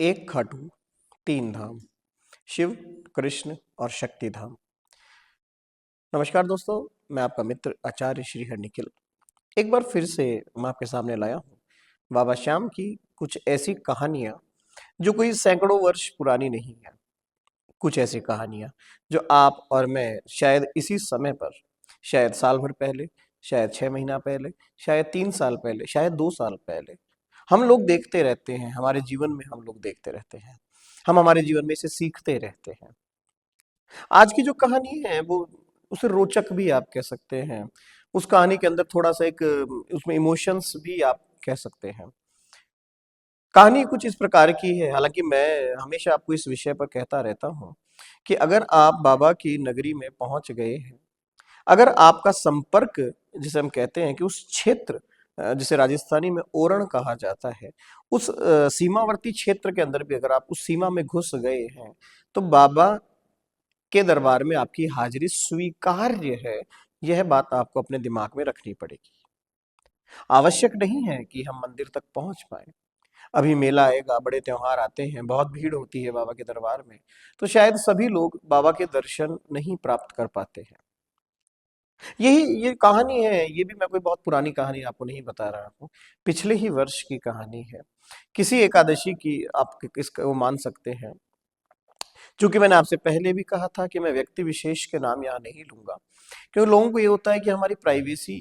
एक खाटू तीन धाम, शिव, कृष्ण और शक्ति धाम। नमस्कार दोस्तों, मैं आपका मित्र आचार्य श्री हर निखिल एक बार फिर से मैं आपके सामने लाया हूँ बाबा श्याम की कुछ ऐसी कहानियां जो कोई सैकड़ों वर्ष पुरानी नहीं है। कुछ ऐसी कहानियां जो आप और मैं शायद इसी समय पर, शायद साल भर पहले, शायद 6 महीना पहले, शायद 3 साल पहले, शायद 2 साल पहले हम लोग देखते रहते हैं। हमारे जीवन में हम लोग देखते रहते हैं, हम हमारे जीवन में इसे सीखते रहते हैं। आज की जो कहानी है वो उसे रोचक भी आप कह सकते हैं। उस कहानी के अंदर थोड़ा सा एक उसमें इमोशंस भी आप कह सकते हैं। कहानी कुछ इस प्रकार की है, हालांकि मैं हमेशा आपको इस विषय पर कहता रहता हूँ कि अगर आप बाबा की नगरी में पहुंच गए हैं, अगर आपका संपर्क, जिसे हम कहते हैं कि उस क्षेत्र, जिसे राजस्थानी में ओरण कहा जाता है, उस सीमावर्ती क्षेत्र के अंदर भी अगर आप उस सीमा में घुस गए हैं, तो बाबा के दरबार में आपकी हाजिरी स्वीकार्य है। यह बात आपको अपने दिमाग में रखनी पड़ेगी। आवश्यक नहीं है कि हम मंदिर तक पहुंच पाए। अभी मेला आएगा, बड़े त्योहार आते हैं, बहुत भीड़ होती है बाबा के दरबार में, तो शायद सभी लोग बाबा के दर्शन नहीं प्राप्त कर पाते हैं। यही ये कहानी है। ये भी मैं कोई बहुत पुरानी कहानी आपको नहीं बता रहा हूँ, पिछले ही वर्ष की कहानी है। किसी एकादशी की आप इसको मान सकते हैं। चूंकि मैंने आपसे पहले भी कहा था कि मैं व्यक्ति विशेष के नाम यहाँ नहीं लूंगा, क्योंकि लोगों को ये होता है कि हमारी प्राइवेसी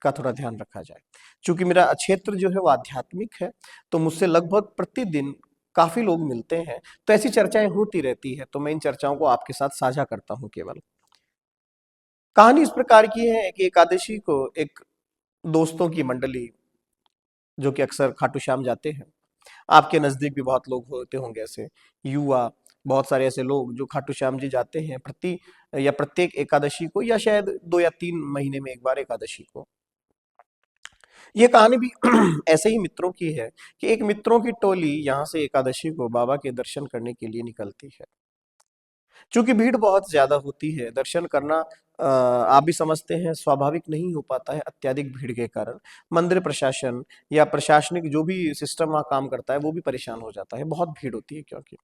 का थोड़ा ध्यान रखा जाए। चूंकि मेरा क्षेत्र जो है वो आध्यात्मिक है, तो मुझसे लगभग प्रतिदिन काफी लोग मिलते हैं, तो ऐसी चर्चाएं होती रहती है, तो मैं इन चर्चाओं को आपके साथ साझा करता हूं। केवल कहानी इस प्रकार की है कि एकादशी को एक दोस्तों की मंडली, जो कि अक्सर खाटू श्याम जाते हैं, आपके नजदीक भी बहुत लोग होते होंगे ऐसे युवा, बहुत सारे ऐसे लोग जो खाटू श्याम जी जाते हैं प्रति या प्रत्येक एकादशी को, या शायद 2 या 3 महीने में एक बार एकादशी को। ये कहानी भी ऐसे ही मित्रों की है कि एक मित्रों की टोली यहाँ से एकादशी को बाबा के दर्शन करने के लिए निकलती है। चूंकि भीड़ बहुत ज्यादा होती है, दर्शन करना आप भी समझते हैं स्वाभाविक नहीं हो पाता है अत्यधिक भीड़ के कारण। मंदिर प्रशासन या प्रशासनिक जो भी सिस्टम वहाँ काम करता है वो भी परेशान हो जाता है, बहुत भीड़ होती है। क्योंकि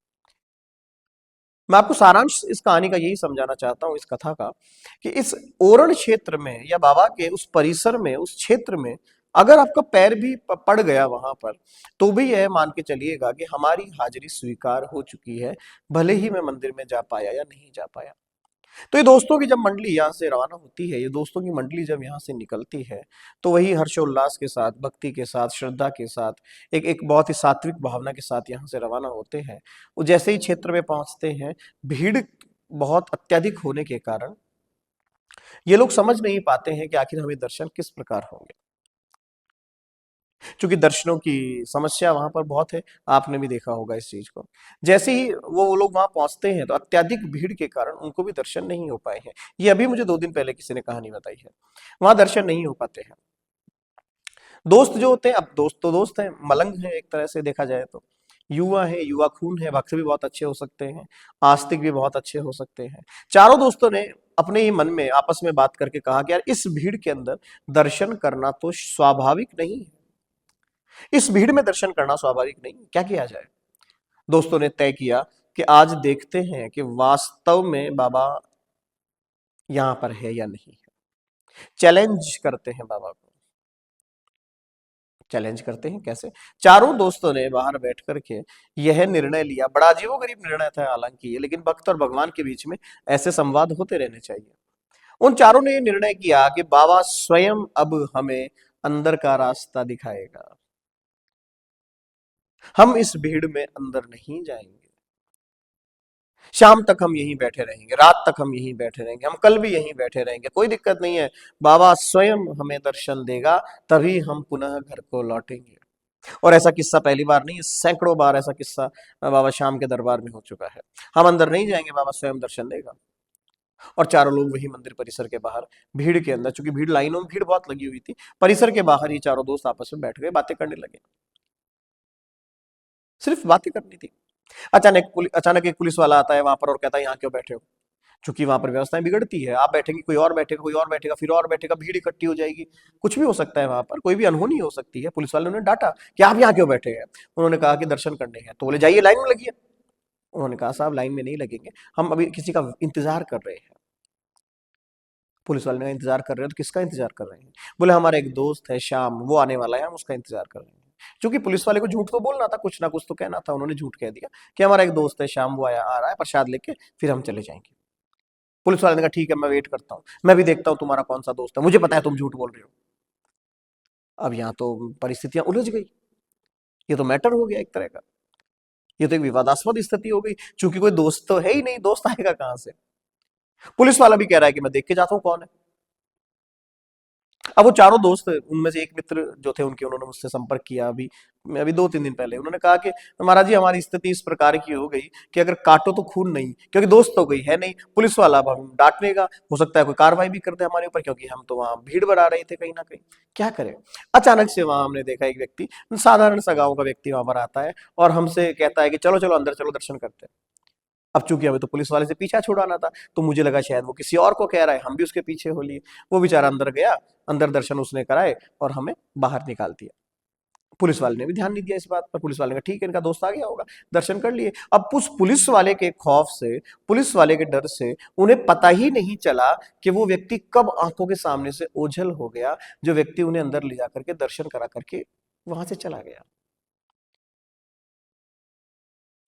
मैं आपको सारांश इस कहानी का यही समझाना चाहता हूँ, इस कथा का, कि इस ओरण क्षेत्र में या बाबा के उस परिसर में, उस क्षेत्र में अगर आपका पैर भी पड़ गया वहां पर, तो भी यह मान के चलिएगा कि हमारी हाजिरी स्वीकार हो चुकी है, भले ही मैं मंदिर में जा पाया या नहीं जा पाया। तो ये दोस्तों की जब मंडली यहाँ से रवाना होती है, ये दोस्तों की मंडली जब यहाँ से निकलती है, तो वही हर्षोल्लास के साथ, भक्ति के साथ, श्रद्धा के साथ, एक एक बहुत ही सात्विक भावना के साथ यहाँ से रवाना होते हैं। वो जैसे ही क्षेत्र में पहुंचते हैं, भीड़ बहुत अत्यधिक होने के कारण ये लोग समझ नहीं पाते हैं कि आखिर हमें दर्शन किस प्रकार होंगे। क्योंकि दर्शनों की समस्या वहां पर बहुत है, आपने भी देखा होगा इस चीज को। जैसे ही वो लोग वहां पहुंचते हैं, तो अत्यधिक भीड़ के कारण उनको भी दर्शन नहीं हो पाए हैं। ये अभी मुझे 2 दिन पहले किसी ने कहानी बताई है। वहां दर्शन नहीं हो पाते हैं। दोस्त जो होते हैं, अब दोस्त तो दोस्त हैं, मलंग है एक तरह से देखा जाए तो, युवा है, युवा खून है, भक्त भी बहुत अच्छे हो सकते हैं, आस्तिक भी बहुत अच्छे हो सकते हैं। चारों दोस्तों ने अपने ही मन में आपस में बात करके कहा कि यार इस भीड़ के अंदर दर्शन करना तो स्वाभाविक नहीं है, इस भीड़ में दर्शन करना स्वाभाविक नहीं, क्या किया जाए। दोस्तों ने तय किया कि आज देखते हैं कि वास्तव में बाबा यहां पर है या नहीं है। चैलेंज करते हैं बाबा को। चैलेंज करते हैं कैसे? चारों दोस्तों ने बाहर बैठ करके यह निर्णय लिया, बड़ा अजीबोगरीब निर्णय था हालांकि ये, लेकिन भक्त और भगवान के बीच में ऐसे संवाद होते रहने चाहिए। उन चारों ने ये निर्णय किया कि बाबा स्वयं अब हमें अंदर का रास्ता दिखाएगा, हम इस भीड़ में अंदर नहीं जाएंगे, शाम तक हम यहीं बैठे रहेंगे, रात तक हम यहीं बैठे रहेंगे, हम कल भी यहीं बैठे रहेंगे, कोई दिक्कत नहीं है। बाबा स्वयं हमें दर्शन देगा, तभी हम पुनः घर को लौटेंगे। और ऐसा किस्सा पहली बार नहीं, सैकड़ों बार ऐसा किस्सा बाबा श्याम के दरबार में हो चुका है। हम अंदर नहीं जाएंगे, बाबा स्वयं दर्शन देगा। और चारों लोग वही मंदिर परिसर के बाहर, भीड़ के अंदर, चूंकि भीड़, लाइनों में भीड़ बहुत लगी हुई थी, परिसर के बाहर ही चारों दोस्त आपस में बैठ गए, बातें करने लगे। सिर्फ बातें करनी थी। अचानक एक पुलिस वाला आता है वहां पर और कहता है यहाँ क्यों बैठे हो। क्योंकि वहां पर व्यवस्थाएं बिगड़ती है, आप बैठेंगे, कोई और बैठेगा, कोई और बैठेगा, फिर और बैठेगा, भीड़ इकट्ठी हो जाएगी, कुछ भी हो सकता है वहां पर, कोई भी अनहोनी हो सकती है। पुलिस वाले ने डांटा कि आप यहाँ क्यों बैठे हैं? उन्होंने कहा कि दर्शन करने हैं। तो बोले जाइए लाइन में लगिए। उन्होंने कहा साहब लाइन में नहीं लगेंगे, हम अभी किसी का इंतजार कर रहे हैं। पुलिस वाले ने इंतजार कर रहे हैं, तो किसका इंतजार कर रहे हैं? बोले हमारा एक दोस्त है श्याम, वो आने वाला है, हम उसका इंतजार कर रहे हैं। क्योंकि पुलिस वाले को झूठ तो बोलना था, कुछ ना कुछ तो कहना था, उन्होंने झूठ कह दिया कि हमारा एक दोस्त है श्याम, वो आया आ रहा है प्रसाद लेके, फिर हम चले जाएंगे। पुलिस वाले ने कहा ठीक है, मैं वेट करता हूँ, मैं भी देखता हूँ तुम्हारा कौन सा दोस्त है, मुझे पता है तुम झूठ बोल रहे हो। अब यहाँ तो परिस्थितियां उलझ गई, ये तो मैटर हो गया एक तरह का, ये तो एक विवादास्पद स्थिति हो गई, क्योंकि कोई दोस्त तो है ही नहीं, दोस्त आएगा कहां से? पुलिस वाला भी कह रहा है कि मैं देख के जाता हूँ कौन है। अब वो चारों दोस्त, उनमें से एक मित्र जो थे उनके, उन्होंने मुझसे संपर्क किया अभी, मैं अभी 2-3 दिन पहले, उन्होंने कहा कि महाराज जी हमारी स्थिति इस प्रकार की हो गई कि अगर काटो तो खून नहीं, क्योंकि दोस्त तो कोई है नहीं, पुलिस वाला अब हम डांटनेगा, हो सकता है कोई कार्रवाई भी कर दे हमारे ऊपर, क्योंकि हम तो वहां भीड़ बढ़ा रहे थे कहीं ना कहीं, क्या करें? अचानक से वहां हमने देखा एक व्यक्ति, साधारण सा गांव का व्यक्ति वहां पर आता है और हमसे कहता है कि चलो चलो अंदर चलो, दर्शन करते हैं। अब चूंकि हमें तो पुलिस वाले से पीछा छुड़ाना था, तो मुझे लगा शायद वो किसी और को कह रहा है, हम भी उसके पीछे हो लिए। वो बेचारा अंदर गया, अंदर दर्शन उसने कराए और हमें बाहर निकाल दिया। पुलिस वाले ने भी ध्यान नहीं दिया इस बात पर, पुलिस वाले ने कहा ठीक है इनका दोस्त आ गया होगा, दर्शन कर लिए। अब उस पुलिस वाले के खौफ से, पुलिस वाले के डर से, उन्हें पता ही नहीं चला कि वो व्यक्ति कब आंखों के सामने से ओझल हो गया, जो व्यक्ति उन्हें अंदर ले जाकर के दर्शन करा करके वहां से चला गया।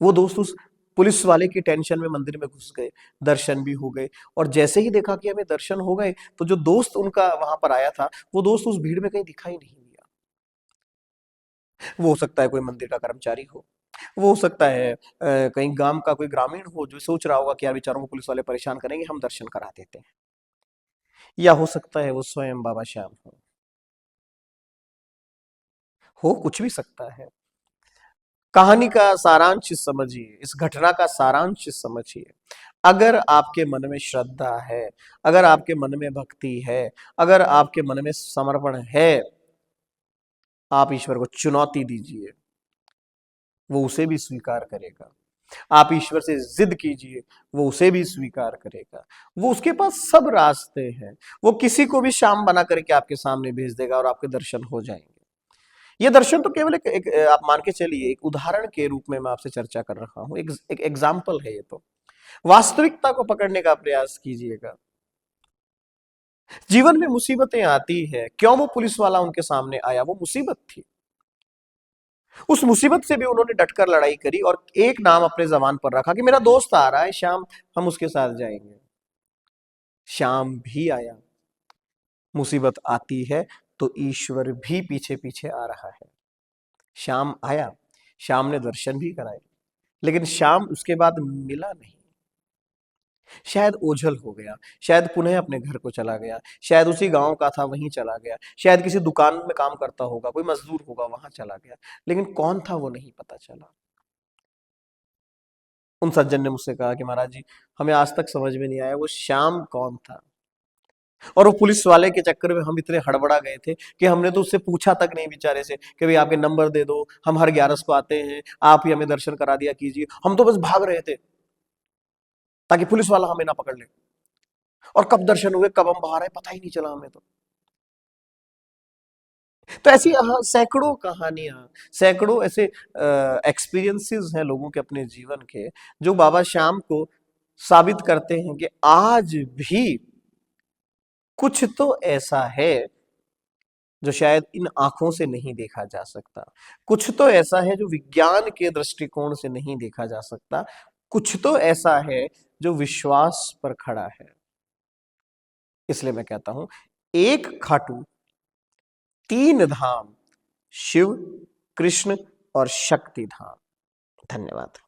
वो दोस्त उस पुलिस वाले की टेंशन में मंदिर में घुस गए, दर्शन भी हो गए, और जैसे ही देखा कि हमें दर्शन हो गए, तो जो दोस्त उनका वहां पर आया था, वो दोस्त उस भीड़ में कहीं दिखाई नहीं दिया। वो हो सकता है कोई मंदिर का कर्मचारी हो, वो हो सकता है कहीं गांव का कोई ग्रामीण हो, जो सोच रहा होगा कि यार बेचारों को पुलिस वाले परेशान करेंगे, हम दर्शन करा देते हैं। या हो सकता है वो स्वयं बाबा श्याम हो कुछ भी सकता है। कहानी का सारांश समझिए, इस घटना का सारांश समझिए। अगर आपके मन में श्रद्धा है, अगर आपके मन में भक्ति है, अगर आपके मन में समर्पण है, आप ईश्वर को चुनौती दीजिए, वो उसे भी स्वीकार करेगा। आप ईश्वर से जिद कीजिए, वो उसे भी स्वीकार करेगा। वो उसके पास सब रास्ते हैं, वो किसी को भी शाम बना करके आपके सामने भेज देगा और आपके दर्शन हो जाएंगे। ये दर्शन तो केवल एक आप मान के चलिए एक उदाहरण के रूप में मैं आपसे चर्चा कर रहा हूं, एक एग्जाम्पल है ये तो। वास्तविकता को पकड़ने का प्रयास कीजिएगा। जीवन में मुसीबतें आती है, क्यों वो पुलिस वाला उनके सामने आया? वो मुसीबत थी, उस मुसीबत से भी उन्होंने डटकर लड़ाई करी और एक नाम अपने जबान पर रखा कि मेरा दोस्त आ रहा है श्याम, हम उसके साथ जाएंगे। श्याम भी आया। मुसीबत आती है तो ईश्वर भी पीछे पीछे आ रहा है। श्याम आया, श्याम ने दर्शन भी कराए, लेकिन श्याम उसके बाद मिला नहीं। शायद ओझल हो गया, शायद पुनः अपने घर को चला गया, शायद उसी गांव का था वहीं चला गया, शायद किसी दुकान में काम करता होगा, कोई मजदूर होगा वहां चला गया, लेकिन कौन था वो नहीं पता चला। उन सज्जन ने मुझसे कहा कि महाराज जी हमें आज तक समझ में नहीं आया वो श्याम कौन था, और वो पुलिस वाले के चक्कर में हम इतने हड़बड़ा गए थे कि हमने तो उससे पूछा तक नहीं बेचारे से कि भाई आपके नंबर दे दो, हम हर 11 को आते हैं, आप ही हमें दर्शन करा दिया कीजिए। हम तो बस भाग रहे थे ताकि पुलिस वाला हमें ना पकड़ ले, और कब दर्शन हुए, कब हम बाहर आए, पता ही नहीं चला हमें तो ऐसी सैकड़ों कहानियां, सैकड़ों ऐसे एक्सपीरियंसेस हैं लोगों के अपने जीवन के, जो बाबा श्याम को साबित करते हैं कि आज भी कुछ तो ऐसा है जो शायद इन आंखों से नहीं देखा जा सकता, कुछ तो ऐसा है जो विज्ञान के दृष्टिकोण से नहीं देखा जा सकता, कुछ तो ऐसा है जो विश्वास पर खड़ा है। इसलिए मैं कहता हूं, एक खाटू, तीन धाम, शिव, कृष्ण और शक्ति धाम। धन्यवाद।